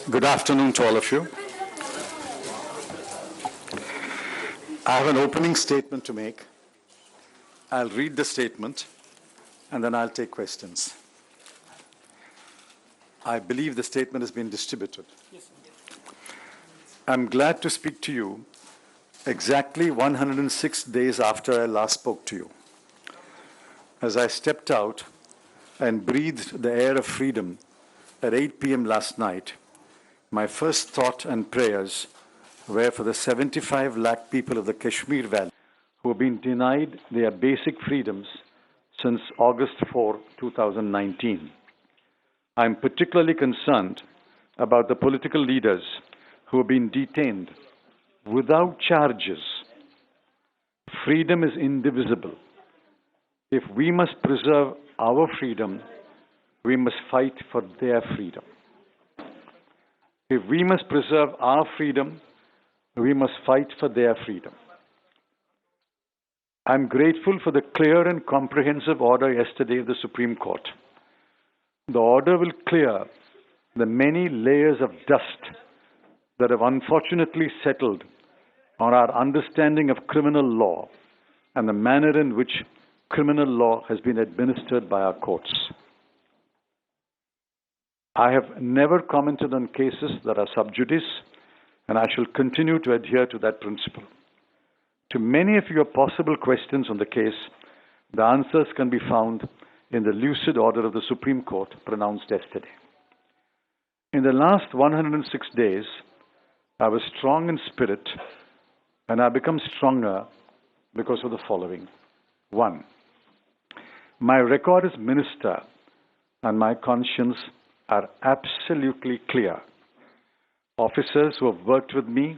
Good afternoon to all of you. I have an opening statement to make. I'll read the statement and then I'll take questions. I believe the statement has been distributed. I'm glad to speak to you exactly 106 days after I last spoke to you. As I stepped out and breathed the air of freedom at 8 p.m. last night, my first thought and prayers were for the 75 lakh people of the Kashmir Valley who have been denied their basic freedoms since August 4, 2019. I'm particularly concerned about the political leaders who have been detained without charges. Freedom is indivisible. If we must preserve our freedom, we must fight for their freedom. If we must preserve our freedom, we must fight for their freedom. I'm grateful for the clear and comprehensive order yesterday of the Supreme Court. The order will clear the many layers of dust that have unfortunately settled on our understanding of criminal law and the manner in which criminal law has been administered by our courts. I have never commented on cases that are sub judice, and I shall continue to adhere to that principle. To many of your possible questions on the case, the answers can be found in the lucid order of the Supreme Court pronounced yesterday. In the last 106 days, I was strong in spirit, and I become stronger because of the following. 1. My record as minister and my conscience are absolutely clear. Officers who have worked with me,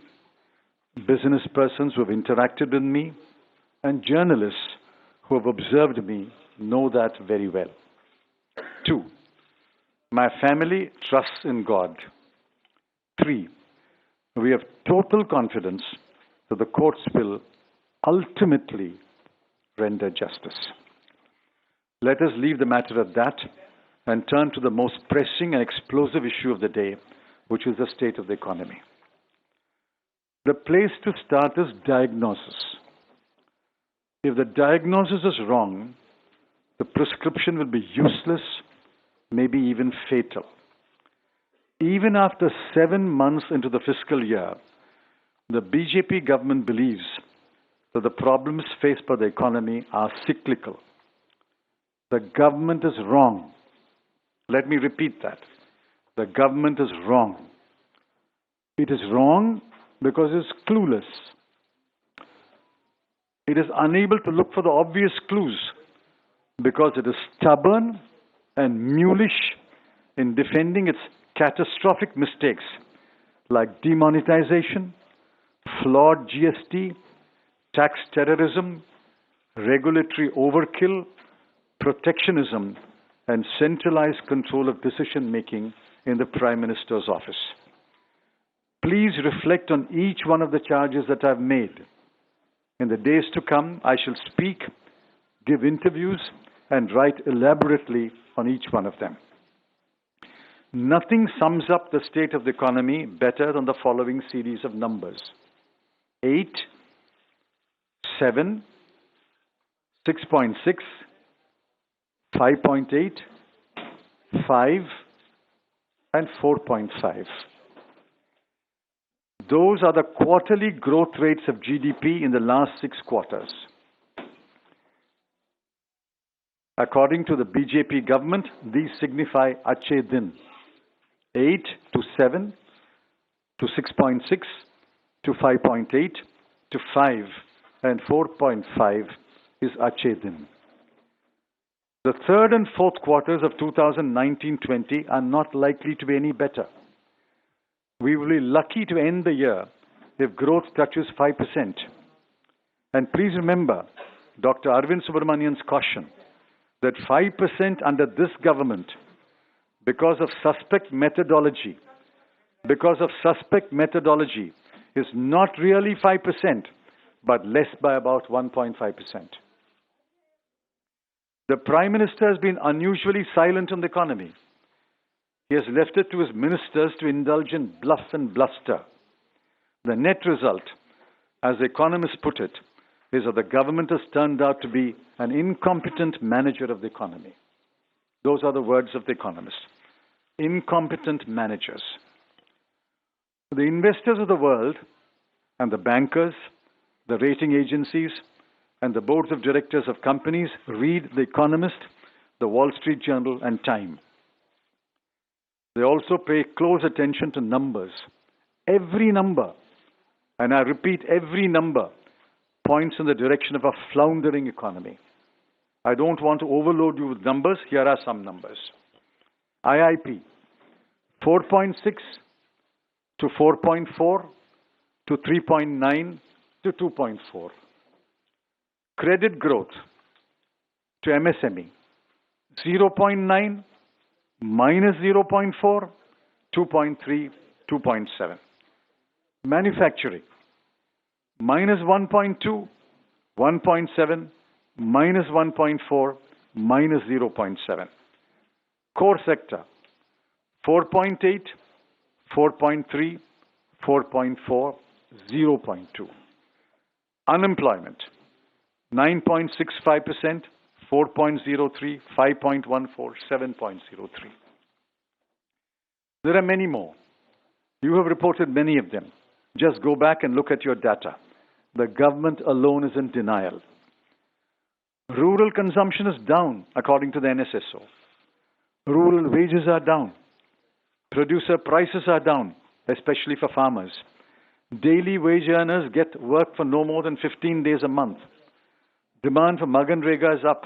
business persons who have interacted with me, and journalists who have observed me know that very well. 2. My family trusts in God. 3. We have total confidence that the courts will ultimately render justice. Let us leave the matter at that and turn to the most pressing and explosive issue of the day, which is the state of the economy. The place to start is diagnosis. If the diagnosis is wrong, the prescription will be useless, maybe even fatal. Even after 7 months into the fiscal year, the BJP government believes that the problems faced by the economy are cyclical. The government is wrong. Let me repeat that. The government is wrong. It is wrong because it is clueless. It is unable to look for the obvious clues because it is stubborn and mulish in defending its catastrophic mistakes like demonetization, flawed GST, tax terrorism, regulatory overkill, protectionism, and centralized control of decision-making in the Prime Minister's office. Please reflect on each one of the charges that I've made. In the days to come, I shall speak, give interviews, and write elaborately on each one of them. Nothing sums up the state of the economy better than the following series of numbers. 8, 7, 6.6, 5.8, 5, and 4.5. Those are the quarterly growth rates of GDP in the last 6 quarters. According to the BJP government, these signify Achhe Din. 8 to 7 to 6.6 to 5.8 to 5 and 4.5 is Achhe Din. The third and fourth quarters of 2019-20 are not likely to be any better. We will be lucky to end the year if growth touches 5%. And please remember Dr. Arvind Subramanian's caution that 5% under this government, because of suspect methodology, is not really 5%, but less by about 1.5%. The Prime Minister has been unusually silent on the economy. He has left it to his ministers to indulge in bluff and bluster. The net result, as the economists put it, is that the government has turned out to be an incompetent manager of the economy. Those are the words of the economist. Incompetent managers. The investors of the world and the bankers, the rating agencies, and the boards of directors of companies read The Economist, the Wall Street Journal, and Time. They also pay close attention to numbers. Every number, and I repeat, every number points in the direction of a floundering economy. I don't want to overload you with numbers. Here are some numbers. IIP, 4.6 to 4.4 to 3.9 to 2.4. Credit growth to MSME, 0.9, minus 0.4, 2.3, 2.7. Manufacturing, minus 1.2, 1.7, minus 1.4, minus 0.7. Core sector, 4.8, 4.3, 4.4, 0.2. Unemployment, 9.65%, 4.03, 5.14, 7.03. There are many more. You have reported many of them. Just go back and look at your data. The government alone is in denial. Rural consumption is down, according to the NSSO. Rural wages are down. Producer prices are down, especially for farmers. Daily wage earners get work for no more than 15 days a month. Demand for Maganrega is up.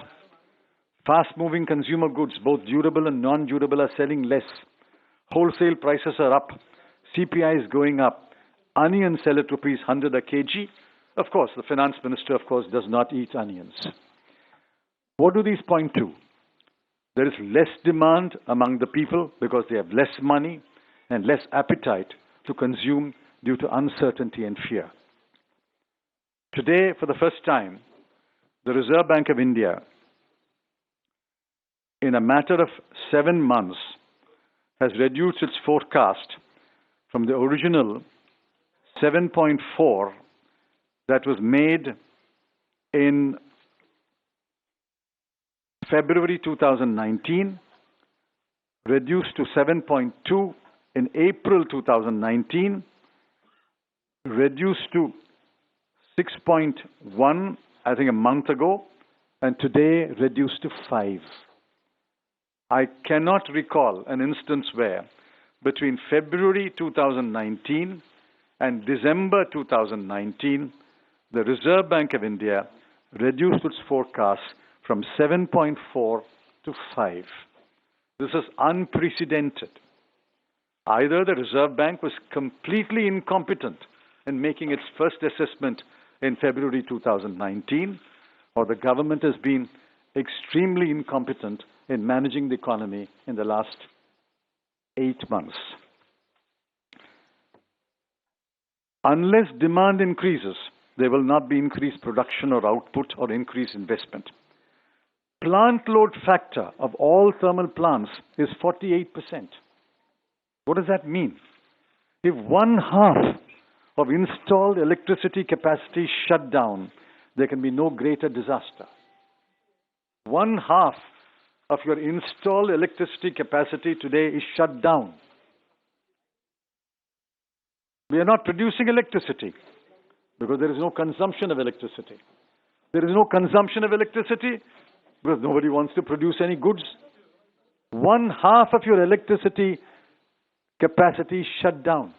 Fast-moving consumer goods, both durable and non-durable, are selling less. Wholesale prices are up. CPI is going up. Onions sell at rupees 100 a kg. Of course, the finance minister, of course, does not eat onions. What do these point to? There is less demand among the people because they have less money and less appetite to consume due to uncertainty and fear. Today, for the first time, the Reserve Bank of India, in a matter of 7 months, has reduced its forecast from the original 7.4 that was made in February 2019, reduced to 7.2 in April 2019, reduced to 6.1, I think a month ago, and today reduced to 5. I cannot recall an instance where between February 2019 and December 2019, the Reserve Bank of India reduced its forecast from 7.4 to 5. This is unprecedented. Either the Reserve Bank was completely incompetent in making its first assessment in February 2019, or the government has been extremely incompetent in managing the economy in the last 8 months. Unless demand increases, there will not be increased production or output or increased investment. Plant load factor of all thermal plants is 48%. What does that mean? If 1/2 of installed electricity capacity is shut down, there can be no greater disaster. 1/2 of your installed electricity capacity today is shut down. We are not producing electricity because there is no consumption of electricity. There is no consumption of electricity because nobody wants to produce any goods. 1/2 of your electricity capacity is shut down.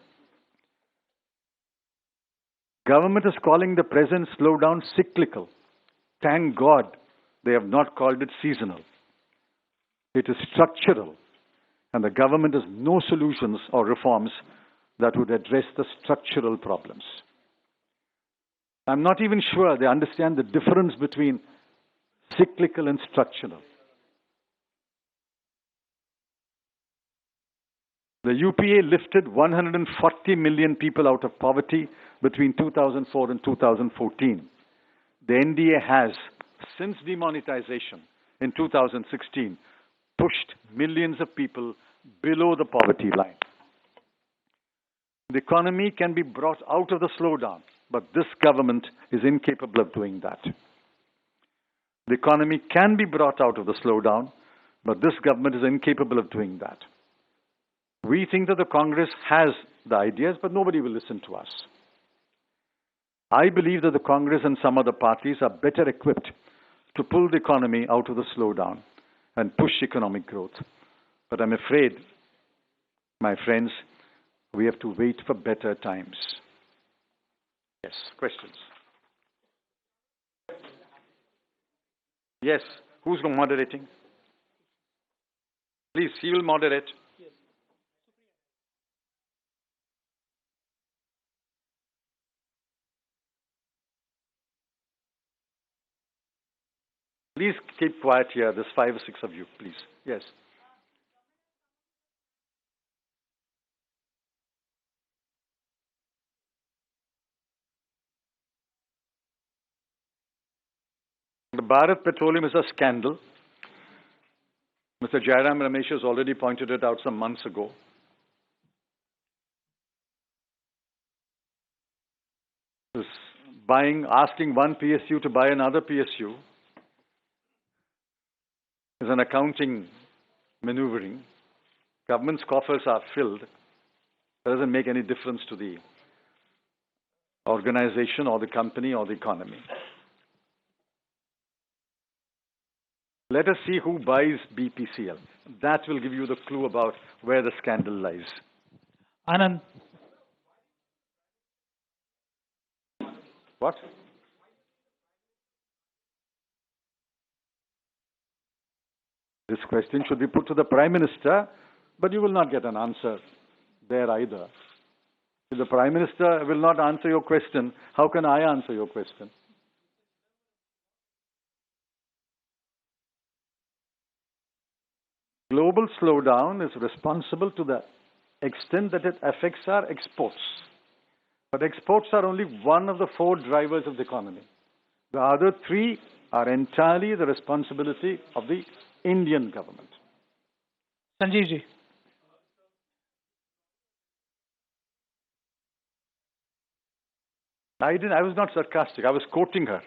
Government is calling the present slowdown cyclical. Thank God they have not called it seasonal. It is structural, and the government has no solutions or reforms that would address the structural problems. I'm not even sure they understand the difference between cyclical and structural. The UPA lifted 140 million people out of poverty between 2004 and 2014. The NDA has, since demonetization in 2016, pushed millions of people below the poverty line. The economy can be brought out of the slowdown, but this government is incapable of doing that. The economy can be brought out of the slowdown, but this government is incapable of doing that. We think that the Congress has the ideas, but nobody will listen to us. I believe that the Congress and some other parties are better equipped to pull the economy out of the slowdown and push economic growth. But I'm afraid, my friends, we have to wait for better times. Yes, questions? Yes, who's moderating? Please, he will moderate. Please keep quiet here. There's 5 or 6 of you, please. Yes. The Bharat Petroleum is a scandal. Mr. Jairam Ramesh has already pointed it out some months ago. Asking one PSU to buy another PSU is an accounting maneuvering. Government's coffers are filled. It doesn't make any difference to the organization or the company or the economy. Let us see who buys BPCL. That will give you the clue about where the scandal lies. Anand. What? This question should be put to the Prime Minister, but you will not get an answer there either. If the Prime Minister will not answer your question, how can I answer your question? Global slowdown is responsible to the extent that it affects our exports. But exports are only one of the 4 drivers of the economy. The other 3 are entirely the responsibility of the Indian government. Sanjeev ji. I was not sarcastic. I was quoting her.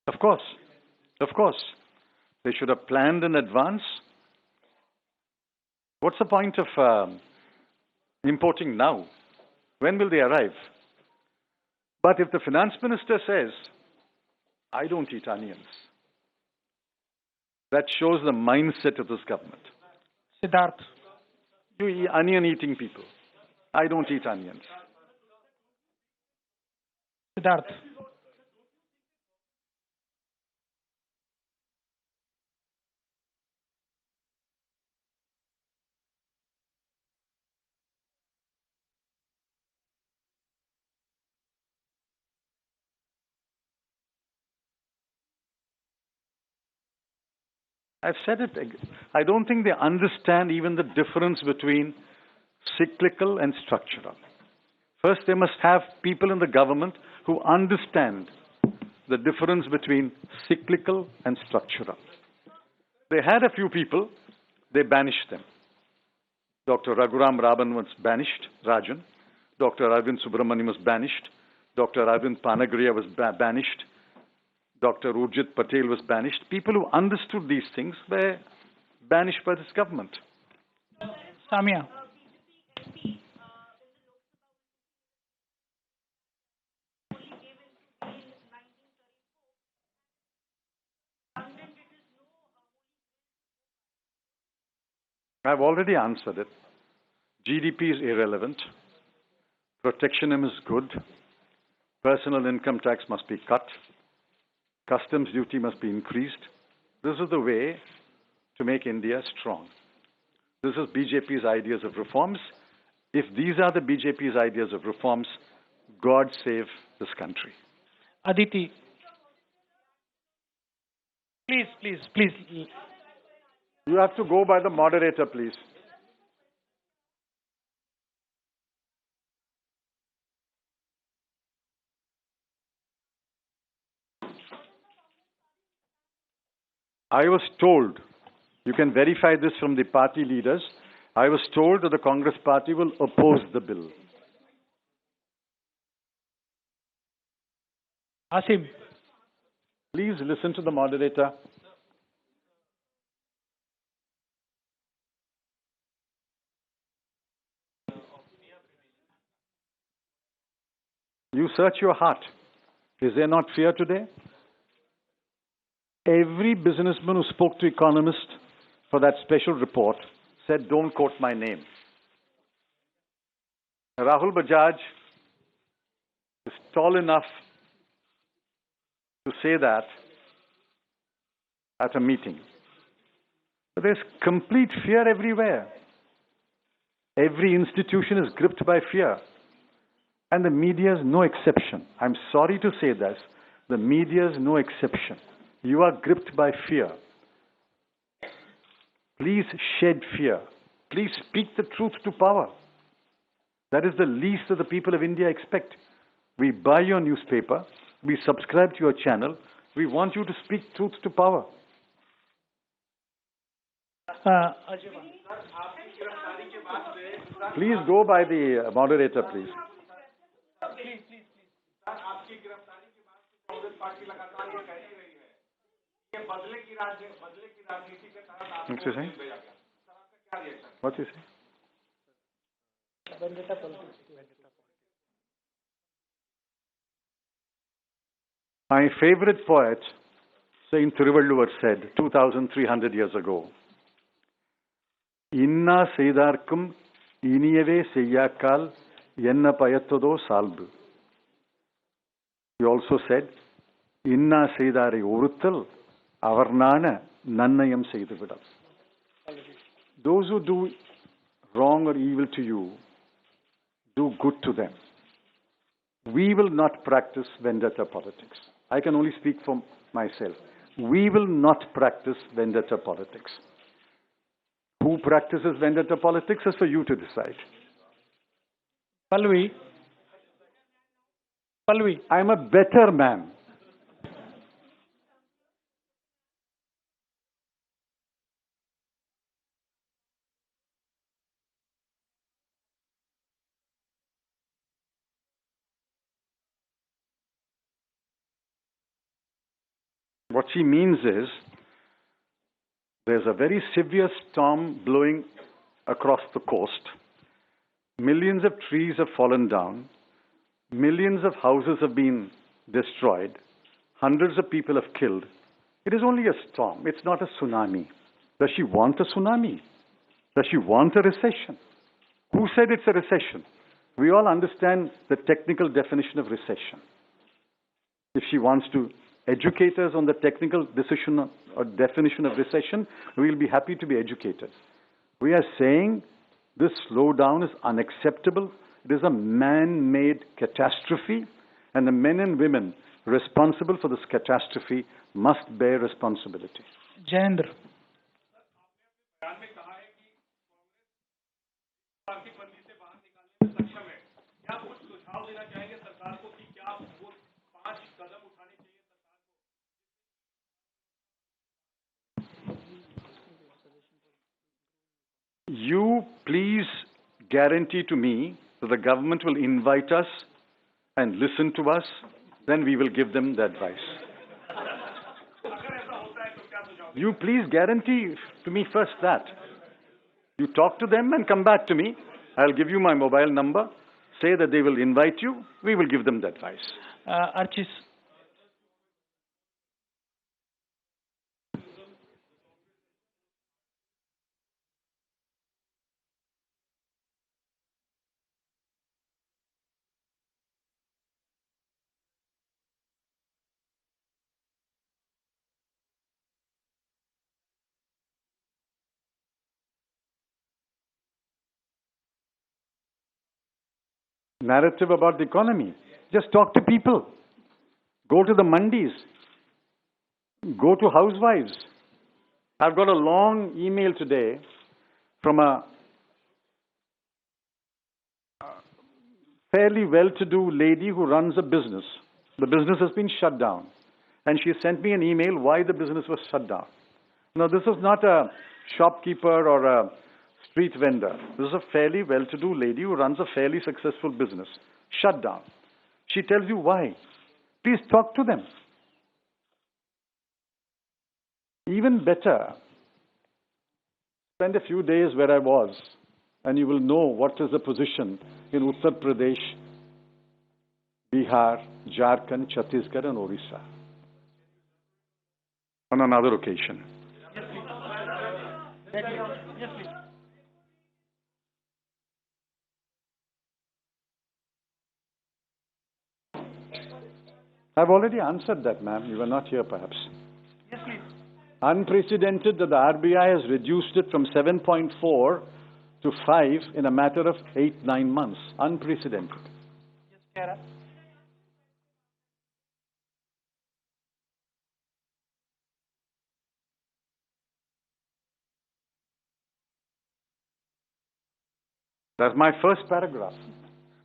Of course. Of course. They should have planned in advance. What's the point of importing now? When will they arrive? But if the finance minister says, I don't eat onions, that shows the mindset of this government. Siddharth. You eat onion-eating people. I don't eat onions. Siddharth. I've said it. I don't think they understand even the difference between cyclical and structural. First, they must have people in the government who understand the difference between cyclical and structural. They had a few people, they banished them. Dr. Raghuram Rajan was banished, Dr. Arvind Subramanian was banished, Dr. Arvind Panagriya was banished, Dr. Urjit Patel was banished. People who understood these things were banished by this government. Samia. I've already answered it. GDP is irrelevant. Protectionism is good. Personal income tax must be cut. Customs duty must be increased. This is the way to make India strong. This is BJP's ideas of reforms. If these are the BJP's ideas of reforms, God save this country. Aditi. Please. You have to go by the moderator, please. I was told, you can verify this from the party leaders, I was told that the Congress party will oppose the bill. Asim. Please listen to the moderator. You search your heart. Is there not fear today? Every businessman who spoke to economists for that special report said, don't quote my name. Rahul Bajaj is tall enough to say that at a meeting. But there's complete fear everywhere. Every institution is gripped by fear. And the media is no exception. I'm sorry to say this. The media is no exception. You are gripped by fear. Please shed fear. Please speak the truth to power. That is the least that the people of India expect. We buy your newspaper. We subscribe to your channel. We want you to speak truth to power. Please go by the moderator, please. What's he saying? What's he saying? My favorite poet, Saint Thiruvalluvar, said 2,300 years ago, Inna seidarkum iniyave seyyakal yenna payattodo salbu. He also said, Inna seidare oruttal avarnana nannayam seiduvidal. Those who do wrong or evil to you, do good to them. We will not practice vendetta politics. I can only speak for myself. We will not practice vendetta politics. Who practices vendetta politics is for you to decide. Pallavi. I'm a better man. What she means is, there's a very severe storm blowing across the coast. Millions of trees have fallen down. Millions of houses have been destroyed. Hundreds of people have killed. It is only a storm. It's not a tsunami. Does she want a tsunami? Does she want a recession? Who said it's a recession? We all understand the technical definition of recession. If she wants to educate us on the technical decision or definition of recession, we'll be happy to be educated. We are saying this slowdown is unacceptable. It is a man-made catastrophe, and the men and women responsible for this catastrophe must bear responsibility. Jayendra. You please guarantee to me that the government will invite us and listen to us, then we will give them the advice. You please guarantee to me first that. You talk to them and come back to me. I'll give you my mobile number. Say that they will invite you. We will give them the advice. Archis. Narrative about the economy. Just talk to people. Go to the mandis. Go to housewives. I've got a long email today from a fairly well-to-do lady who runs a business. The business has been shut down. And she sent me an email why the business was shut down. No, this is not a shopkeeper or a street vendor. This is a fairly well-to-do lady who runs a fairly successful business. Shut down. She tells you why. Please talk to them. Even better, spend a few days where I was, and you will know what is the position in Uttar Pradesh, Bihar, Jharkhand, Chhattisgarh, and Orissa. On another occasion. Yes, please. I've already answered that, ma'am. You were not here, perhaps. Yes, please. Unprecedented that the RBI has reduced it from 7.4 to 5 in a matter of 8-9 months. Unprecedented. Yes, Kara. That's my first paragraph.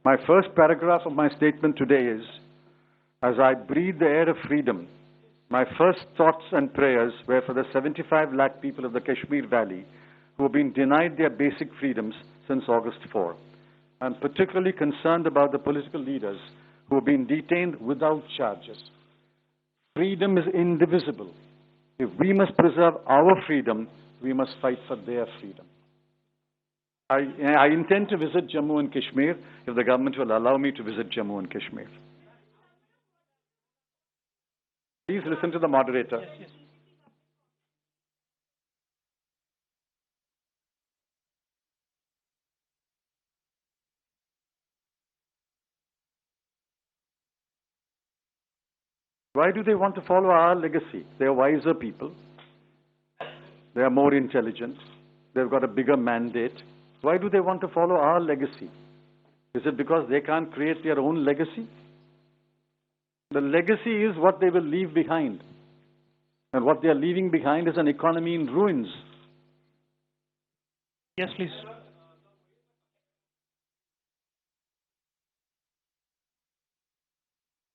My first paragraph of my statement today is, as I breathe the air of freedom, my first thoughts and prayers were for the 75 lakh people of the Kashmir Valley who have been denied their basic freedoms since August 4. I'm particularly concerned about the political leaders who have been detained without charges. Freedom is indivisible. If we must preserve our freedom, we must fight for their freedom. I intend to visit Jammu and Kashmir if the government will allow me to visit Jammu and Kashmir. Please listen to the moderator. Yes, yes. Why do they want to follow our legacy? They are wiser people. They are more intelligent. They've got a bigger mandate. Why do they want to follow our legacy? Is it because they can't create their own legacy? The legacy is what they will leave behind. And what they are leaving behind is an economy in ruins. Yes, please.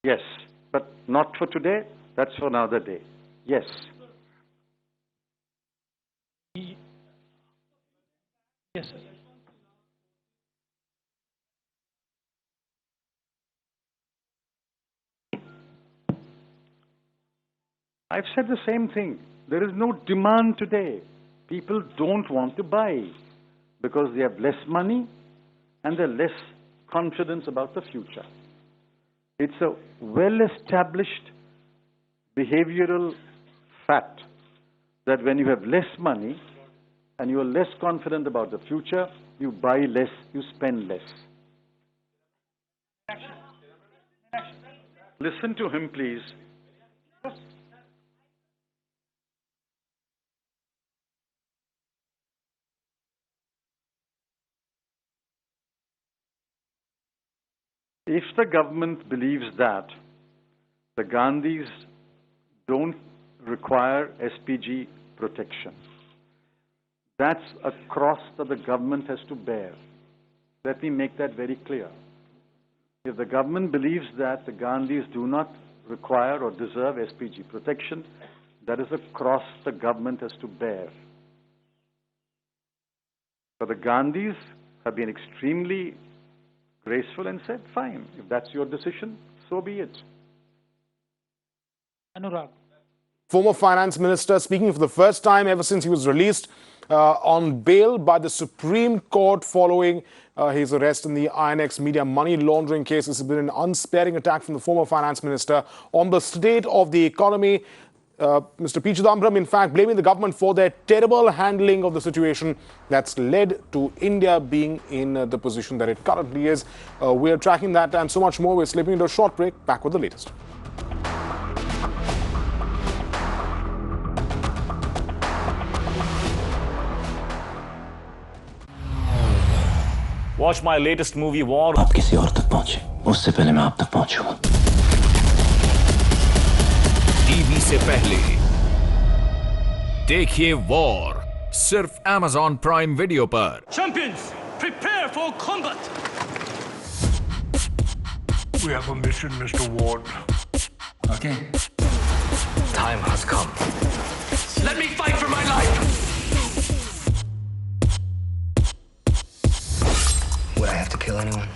Yes, but not for today. That's for another day. Yes. Yes, sir. I've said the same thing. There is no demand today. People don't want to buy because they have less money and they're less confidence about the future. It's a well-established behavioral fact that when you have less money and you are less confident about the future, you buy less, you spend less. Listen to him, please. If the government believes that the Gandhis don't require SPG protection, that's a cross that the government has to bear. Let me make that very clear. If the government believes that the Gandhis do not require or deserve SPG protection, that is a cross the government has to bear. But the Gandhis have been extremely graceful and said, fine, if that's your decision, so be it. Anurag. Former finance minister speaking for the first time ever since he was released on bail by the Supreme Court following his arrest in the INX media money laundering case. This has been an unsparing attack from the former finance minister on the state of the economy. Mr. P. Chidambaram, in fact, blaming the government for their terrible handling of the situation that's led to India being in the position that it currently is. We're tracking that and so much more. We're slipping into a short break. Back with the latest. Watch my latest movie War. आप किसी और तक पहुंचे, उससे पहले मैं आप तक पहुंचूंगा। टीवी से पहले देखिए वॉर सिर्फ Amazon Prime Video पर। Champions, prepare for combat. We have a mission, Mr. Ward. Okay. Time has come. Let me fight for my life. kill anyone.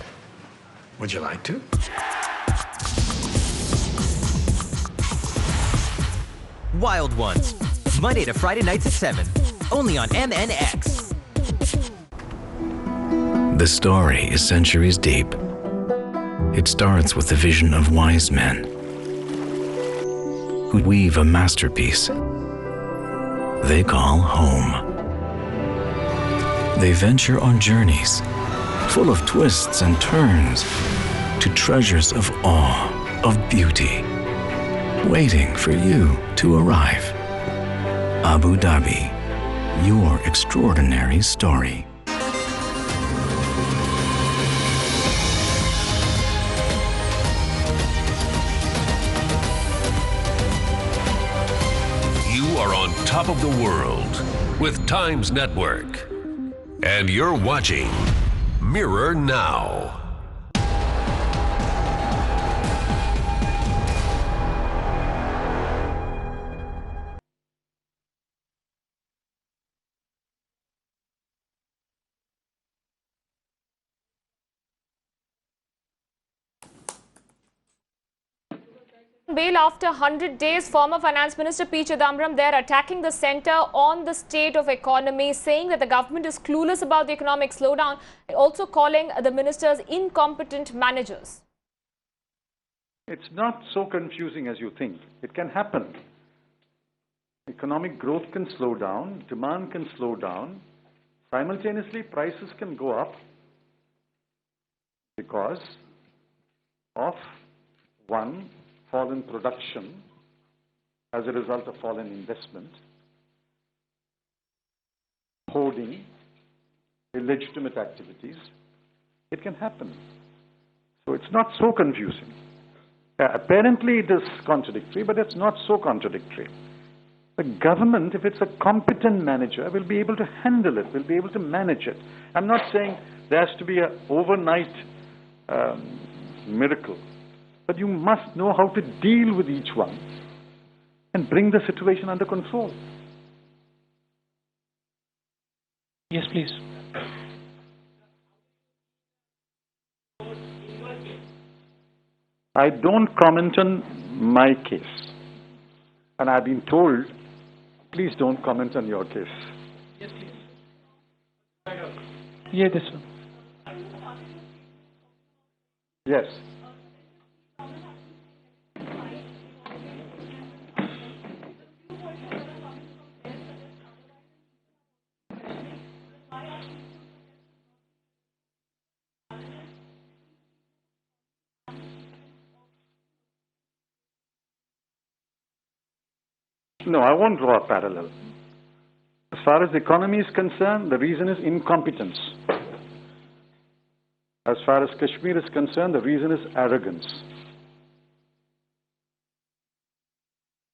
Would you like to? Wild Ones. Monday to Friday nights at 7. Only on MNX. The story is centuries deep. It starts with the vision of wise men who weave a masterpiece they call home. They venture on journeys full of twists and turns to treasures of awe, of beauty, waiting for you to arrive. Abu Dhabi, your extraordinary story. You are on top of the world with Times Network. And you're watching Mirror Now. Bail after 100 days, former Finance Minister P. Chidambaram there attacking the centre on the state of economy, saying that the government is clueless about the economic slowdown, also calling the ministers incompetent managers. It's not so confusing as you think. It can happen. Economic growth can slow down, demand can slow down. Simultaneously, prices can go up because of one, fall in production as a result of fall in investment, hoarding, illegitimate activities. It can happen. So it's not so confusing. Apparently it is contradictory, but it's not so contradictory. The government, if it's a competent manager, will be able to handle it, will be able to manage it. I'm not saying there has to be an overnight miracle. But you must know how to deal with each one and bring the situation under control. Yes, please. I don't comment on my case. And I've been told, please don't comment on your case. Yes, please. Yeah, this one. Yes. No, I won't draw a parallel. As far as the economy is concerned, the reason is incompetence. As far as Kashmir is concerned, the reason is arrogance.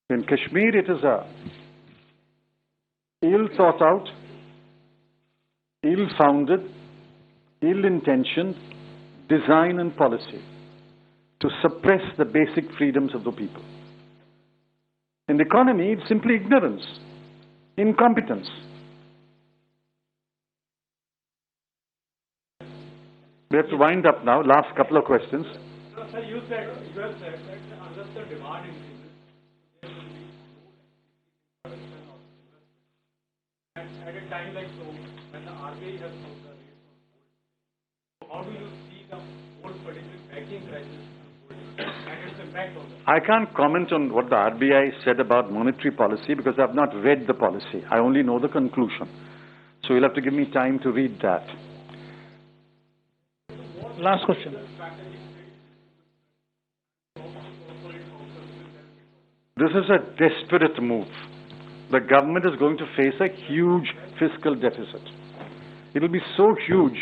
In Kashmir, it is a ill thought out, ill-founded, ill-intentioned design and policy to suppress the basic freedoms of the people. In the economy, it's simply ignorance, incompetence. We have to wind up now. Last couple of questions. Sir, you have said that unless the demand increases, there will be no production of investment. And at a time like so, when the RBI has put the rates on gold, so how do you see the whole particular banking crisis and its impact on that? I can't comment on what the RBI said about monetary policy because I've not read the policy. I only know the conclusion. So you'll have to give me time to read that. Last question. This is a desperate move. The government is going to face a huge fiscal deficit. It will be so huge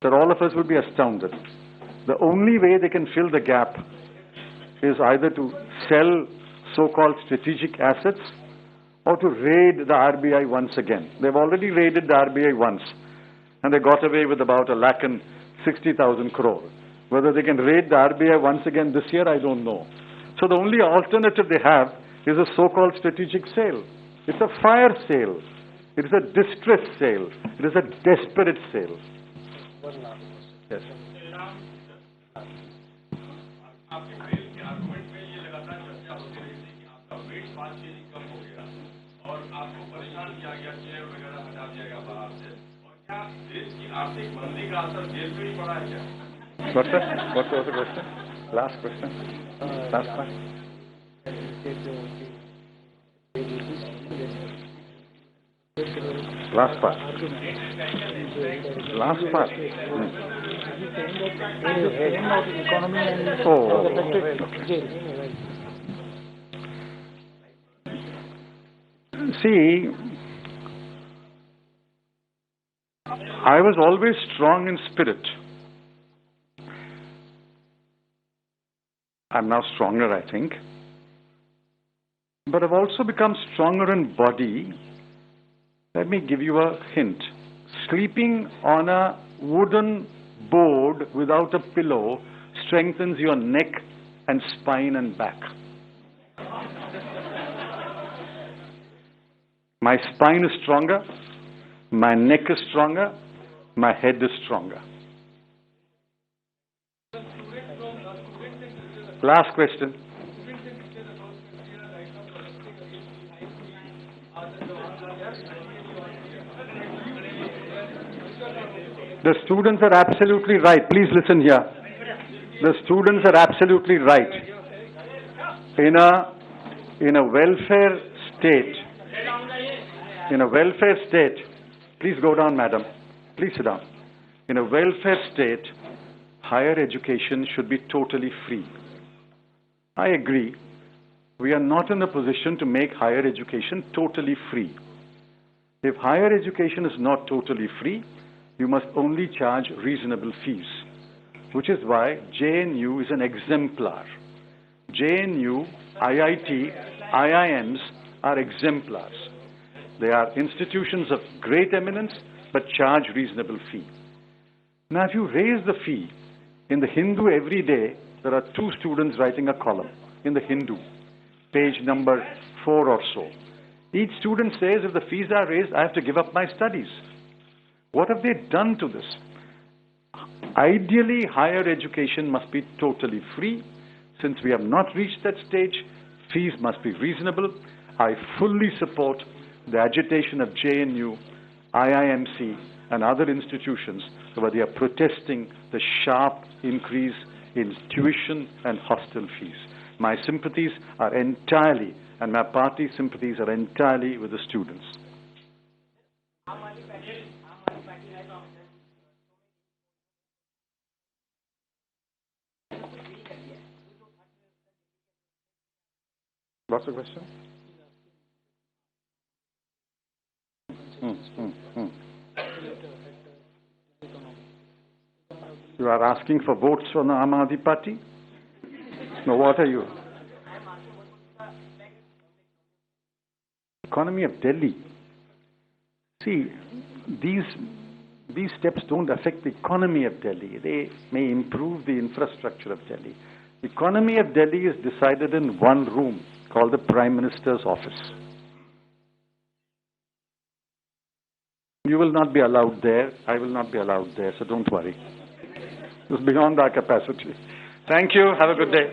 that all of us will be astounded. The only way they can fill the gap is either to sell so-called strategic assets or to raid the RBI once again. They've already raided the RBI once and they got away with about 1,60,000 crore. Whether they can raid the RBI once again this year, I don't know. So the only alternative they have is a so-called strategic sale. It's a fire sale. It is a distress sale. It is a desperate sale. Yes. आपके mail के argument में ये लगातार चर्चा होती रही थी कि आपका वेट 5 kg कम हो गया और आपको परेशान किया गया, चेयर वगैरह हटा दिया गया बाहर से। और क्या देश की आर्थिक मंदी का असर जेल में ही पड़ा है क्या? What was the question? Last question. Last one. Last part. Last part. Economy and Okay. See, I was always strong in spirit. I'm now stronger, I think. But I've also become stronger in body. Let me give you a hint. Sleeping on a wooden board without a pillow strengthens your neck and spine and back. My spine is stronger, my neck is stronger, my head is stronger. Last question. The students are absolutely right. Please listen here. The students are absolutely right. In a welfare state, please go down, madam. Please sit down. In a welfare state, higher education should be totally free. I agree. We are not in a position to make higher education totally free. If higher education is not totally free, you must only charge reasonable fees, which is why JNU is an exemplar. JNU, IIT, IIMs are exemplars. They are institutions of great eminence, but charge reasonable fee. Now, if you raise the fee, in the Hindu every day, there are 2 students writing a column in the Hindu, page number 4 or so. Each student says, if the fees are raised, I have to give up my studies. What have they done to this? Ideally, higher education must be totally free. Since we have not reached that stage, fees must be reasonable. I fully support the agitation of JNU, IIMC, and other institutions where they are protesting the sharp increase in tuition and hostel fees. My sympathies are entirely, and my party sympathies are entirely with the students. What's the question? You are asking for votes from the Aam Aadmi Party? No, what are you? Economy of Delhi. See, these steps don't affect the economy of Delhi. They may improve the infrastructure of Delhi. The economy of Delhi is decided in one room called the Prime Minister's office. You will not be allowed there. I will not be allowed there, so don't worry. It's beyond our capacity. Thank you. Have a good day.